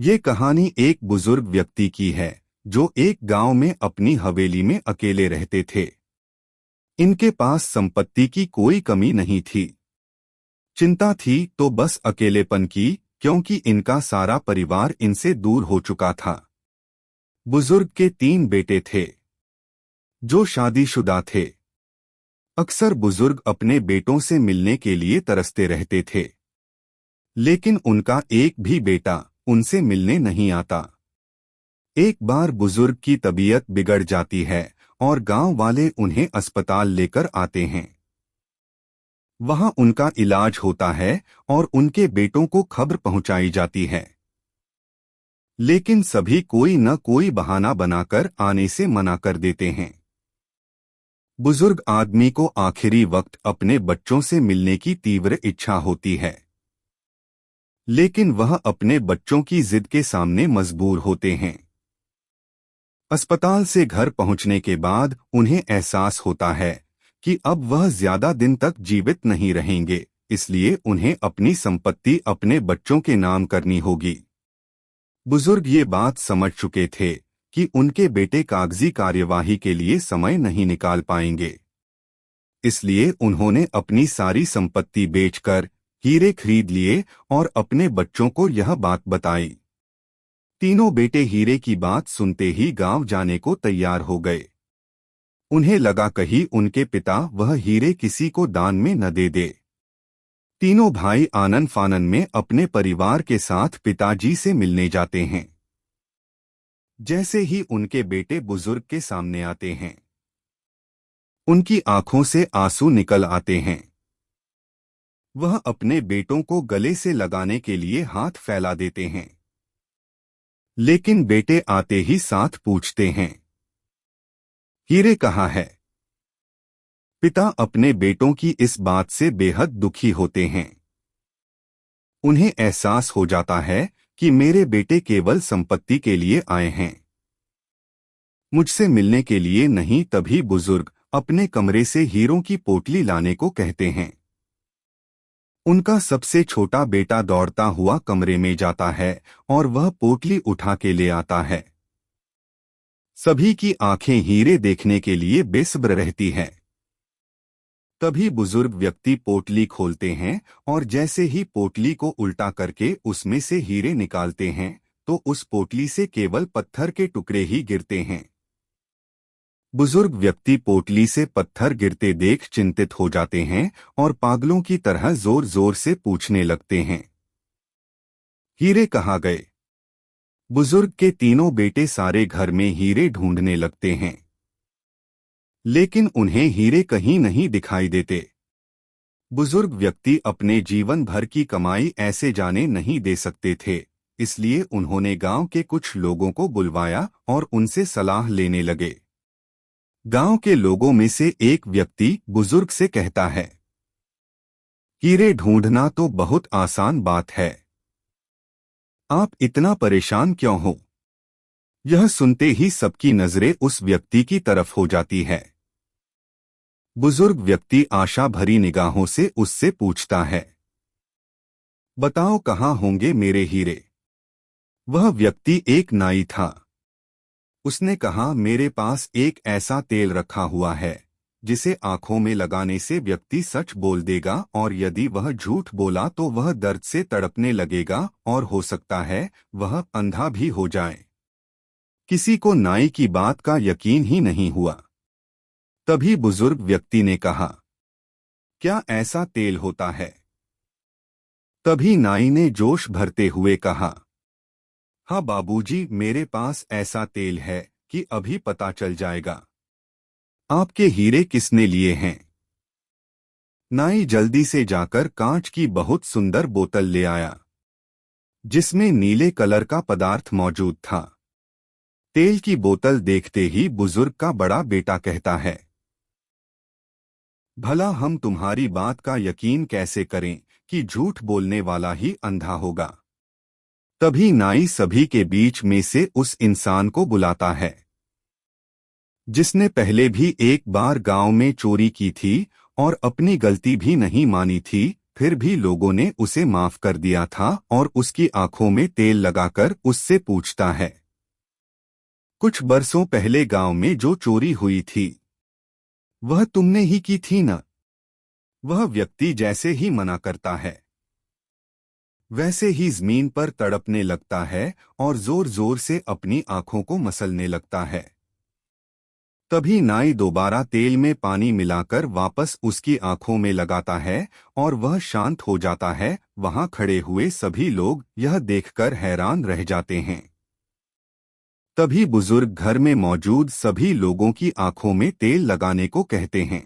ये कहानी एक बुजुर्ग व्यक्ति की है जो एक गांव में अपनी हवेली में अकेले रहते थे। इनके पास संपत्ति की कोई कमी नहीं थी। चिंता थी तो बस अकेलेपन की, क्योंकि इनका सारा परिवार इनसे दूर हो चुका था। बुजुर्ग के 3 बेटे थे जो शादीशुदा थे। अक्सर बुजुर्ग अपने बेटों से मिलने के लिए तरसते रहते थे, लेकिन उनका एक भी बेटा उनसे मिलने नहीं आता। एक बार बुजुर्ग की तबीयत बिगड़ जाती है और गांव वाले उन्हें अस्पताल लेकर आते हैं। वहां उनका इलाज होता है और उनके बेटों को खबर पहुंचाई जाती है, लेकिन सभी कोई न कोई बहाना बनाकर आने से मना कर देते हैं। बुजुर्ग आदमी को आखिरी वक्त अपने बच्चों से मिलने की तीव्र इच्छा होती है, लेकिन वह अपने बच्चों की जिद के सामने मजबूर होते हैं। अस्पताल से घर पहुंचने के बाद उन्हें एहसास होता है कि अब वह ज्यादा दिन तक जीवित नहीं रहेंगे, इसलिए उन्हें अपनी संपत्ति अपने बच्चों के नाम करनी होगी। बुजुर्ग ये बात समझ चुके थे कि उनके बेटे कागजी कार्यवाही के लिए समय नहीं निकाल पाएंगे, इसलिए उन्होंने अपनी सारी संपत्ति बेचकर हीरे खरीद लिए और अपने बच्चों को यह बात बताई। तीनों बेटे हीरे की बात सुनते ही गांव जाने को तैयार हो गए। उन्हें लगा कहीं उनके पिता वह हीरे किसी को दान में न दे दे। तीनों भाई आनन फानन में अपने परिवार के साथ पिताजी से मिलने जाते हैं। जैसे ही उनके बेटे बुजुर्ग के सामने आते हैं, उनकी आंखों से आंसू निकल आते हैं। वह अपने बेटों को गले से लगाने के लिए हाथ फैला देते हैं, लेकिन बेटे आते ही साथ पूछते हैं, हीरे कहाँ है? पिता अपने बेटों की इस बात से बेहद दुखी होते हैं। उन्हें एहसास हो जाता है कि मेरे बेटे केवल संपत्ति के लिए आए हैं, मुझसे मिलने के लिए नहीं। तभी बुजुर्ग अपने कमरे से हीरों की पोटली लाने को कहते हैं। उनका सबसे छोटा बेटा दौड़ता हुआ कमरे में जाता है और वह पोटली उठा के ले आता है। सभी की आंखें हीरे देखने के लिए बेसब्र रहती हैं। तभी बुजुर्ग व्यक्ति पोटली खोलते हैं और जैसे ही पोटली को उल्टा करके उसमें से हीरे निकालते हैं तो उस पोटली से केवल पत्थर के टुकड़े ही गिरते हैं। बुजुर्ग व्यक्ति पोटली से पत्थर गिरते देख चिंतित हो जाते हैं और पागलों की तरह जोर जोर से पूछने लगते हैं, हीरे कहाँ गए? बुजुर्ग के तीनों बेटे सारे घर में हीरे ढूंढने लगते हैं, लेकिन उन्हें हीरे कहीं नहीं दिखाई देते। बुजुर्ग व्यक्ति अपने जीवन भर की कमाई ऐसे जाने नहीं दे सकते थे, इसलिए उन्होंने गांव के कुछ लोगों को बुलवाया और उनसे सलाह लेने लगे। गांव के लोगों में से एक व्यक्ति बुजुर्ग से कहता है, हीरे ढूंढना तो बहुत आसान बात है, आप इतना परेशान क्यों हो? यह सुनते ही सबकी नजरें उस व्यक्ति की तरफ हो जाती है। बुजुर्ग व्यक्ति आशा भरी निगाहों से उससे पूछता है, बताओ कहाँ होंगे मेरे हीरे? वह व्यक्ति एक नाई था। उसने कहा, मेरे पास एक ऐसा तेल रखा हुआ है जिसे आंखों में लगाने से व्यक्ति सच बोल देगा, और यदि वह झूठ बोला तो वह दर्द से तड़पने लगेगा और हो सकता है वह अंधा भी हो जाए। किसी को नाई की बात का यकीन ही नहीं हुआ। तभी बुजुर्ग व्यक्ति ने कहा, क्या ऐसा तेल होता है? तभी नाई ने जोश भरते हुए कहा, हाँ बाबूजी, मेरे पास ऐसा तेल है कि अभी पता चल जाएगा। आपके हीरे किसने लिए हैं? नाई जल्दी से जाकर कांच की बहुत सुंदर बोतल ले आया, जिसमें नीले कलर का पदार्थ मौजूद था। तेल की बोतल देखते ही बुजुर्ग का बड़ा बेटा कहता है, भला हम तुम्हारी बात का यकीन कैसे करें कि झूठ बोलने वाला ही अंधा होगा? तभी नाई सभी के बीच में से उस इंसान को बुलाता है जिसने पहले भी एक बार गांव में चोरी की थी और अपनी गलती भी नहीं मानी थी। फिर भी लोगों ने उसे माफ कर दिया था और उसकी आंखों में तेल लगाकर उससे पूछता है, कुछ बरसों पहले गांव में जो चोरी हुई थी वह तुमने ही की थी ना? वह व्यक्ति जैसे ही मना करता है वैसे ही जमीन पर तड़पने लगता है और जोर जोर से अपनी आंखों को मसलने लगता है। तभी नाई दोबारा तेल में पानी मिलाकर वापस उसकी आंखों में लगाता है और वह शांत हो जाता है। वहां खड़े हुए सभी लोग यह देखकर हैरान रह जाते हैं। तभी बुजुर्ग घर में मौजूद सभी लोगों की आंखों में तेल लगाने को कहते हैं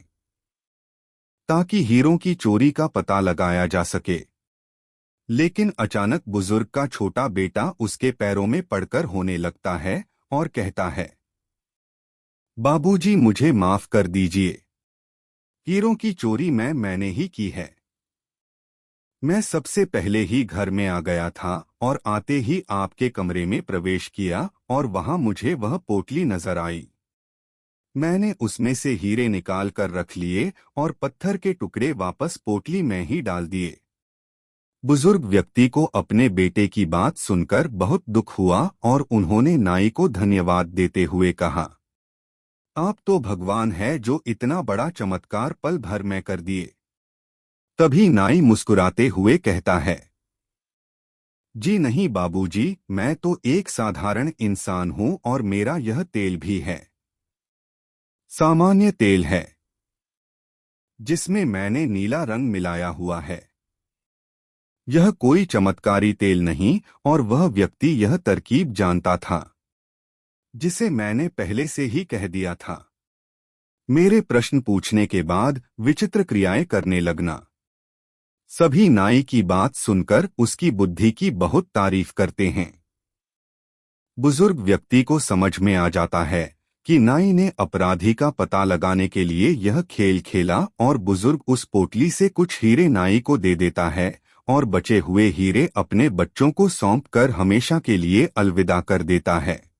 ताकि हीरों की चोरी का पता लगाया जा सके। लेकिन अचानक बुजुर्ग का छोटा बेटा उसके पैरों में पड़कर होने लगता है और कहता है, बाबूजी मुझे माफ कर दीजिए। हीरों की चोरी मैंने ही की है। मैं सबसे पहले ही घर में आ गया था और आते ही आपके कमरे में प्रवेश किया और वहां मुझे वह पोटली नजर आई। मैंने उसमें से हीरे निकाल कर रख लिए और पत्थर के टुकड़े वापस पोटली में ही डाल दिए। बुजुर्ग व्यक्ति को अपने बेटे की बात सुनकर बहुत दुख हुआ और उन्होंने नाई को धन्यवाद देते हुए कहा, आप तो भगवान है जो इतना बड़ा चमत्कार पल भर में कर दिए। तभी नाई मुस्कुराते हुए कहता है, जी नहीं बाबूजी, मैं तो एक साधारण इंसान हूं और मेरा यह तेल भी है सामान्य तेल है जिसमें मैंने नीला रंग मिलाया हुआ है। यह कोई चमत्कारी तेल नहीं। और वह व्यक्ति यह तरकीब जानता था जिसे मैंने पहले से ही कह दिया था। मेरे प्रश्न पूछने के बाद विचित्र क्रियाएं करने लगना। सभी नाई की बात सुनकर उसकी बुद्धि की बहुत तारीफ करते हैं। बुजुर्ग व्यक्ति को समझ में आ जाता है कि नाई ने अपराधी का पता लगाने के लिए यह खेल खेला और बुजुर्ग उस पोटली से कुछ हीरे नाई को दे देता है और बचे हुए हीरे अपने बच्चों को सौंप कर हमेशा के लिए अलविदा कर देता है।